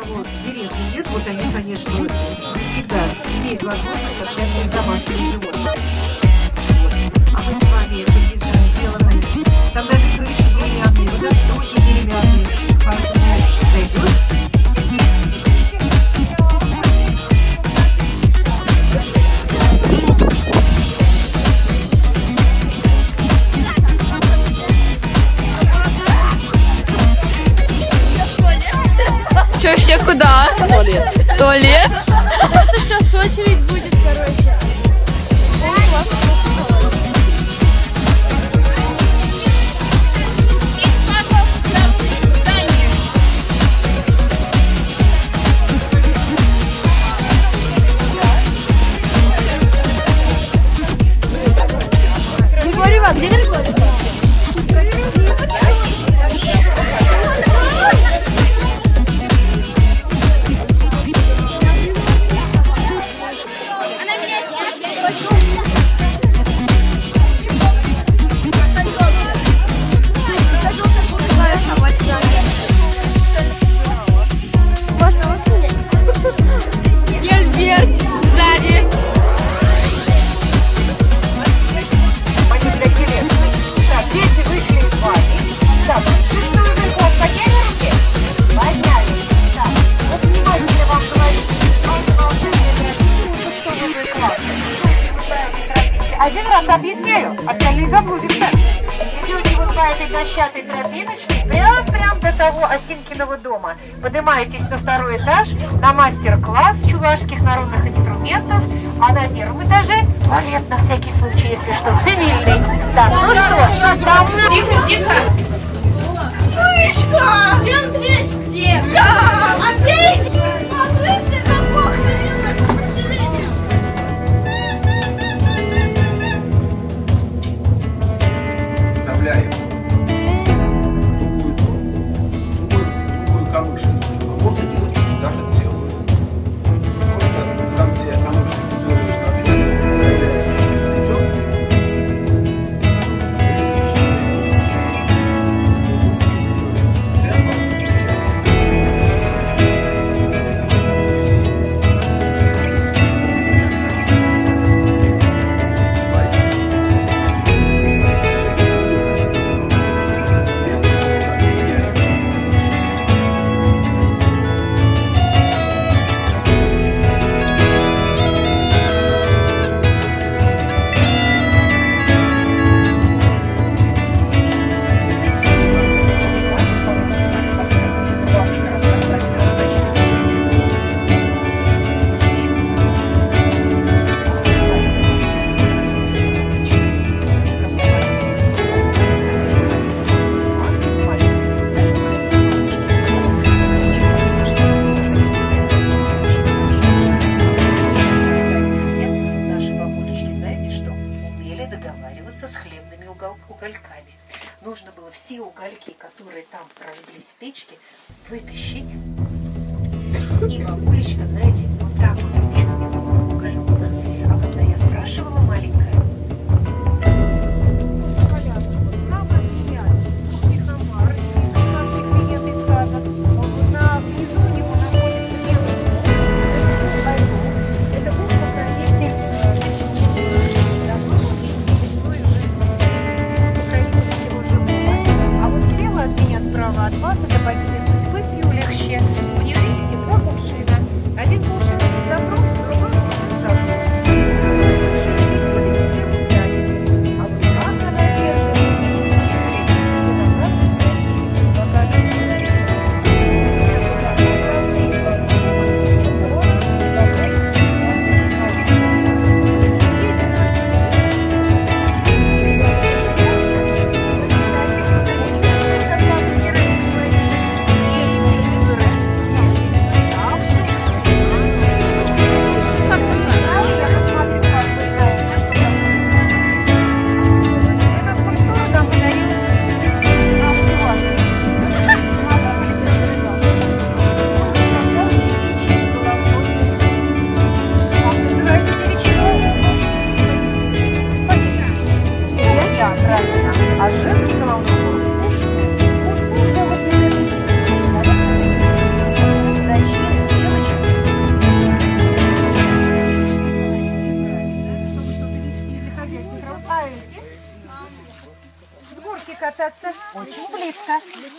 кого в деревне нет, вот они, конечно, не всегда имеют возможность общаться с домашними животными. Вот. А мы с вами приезжаем, сделаны, там даже крыши деревянные, водостоки деревянные. Зайдет. Че, все куда? Туалет. Туалет? Это сейчас очередь будет, короче. Григорьева, где нарисовать? Один раз объясняю, остальные заблудятся. Идете вот по этой дощатой тропиночке прям до того Осинкиного дома. Поднимаетесь на второй этаж, на мастер-класс чувашских народных инструментов, а на первом этаже туалет на всякий случай, если что, цивильный. Так, ну что, там... Тихо. Мышка! Где Андрей? Где? Да! Андрей! Смотрите, как охрененно поселение! Вставляем другую камыш. Можно делать даже целую. Просто в конце камыша делаешь надрез, появляется язычок. с хлебными угольками. Нужно было все угольки, которые там прожглись в печке, вытащить. И бабулечка, знаете, вот так вот ручками по угольку. А когда я спрашивала маленькая, от вас это богиня судьбы Пюлихще. У нее, видите, два кувшина. Один кувшин с добром, другой кувшин со злом.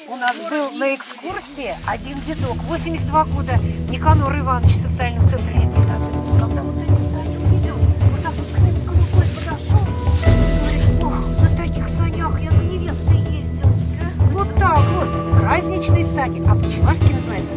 У нас был на экскурсии один дедок, 82 года, Никанор Иванович, в социальном центре реабилитации. Когда вот эти сани увидел, вот так вот к ним рукой подошел, говорит: ох, на таких санях я за невестой ездил. Вот так вот, праздничные сани, а по-чувашски называется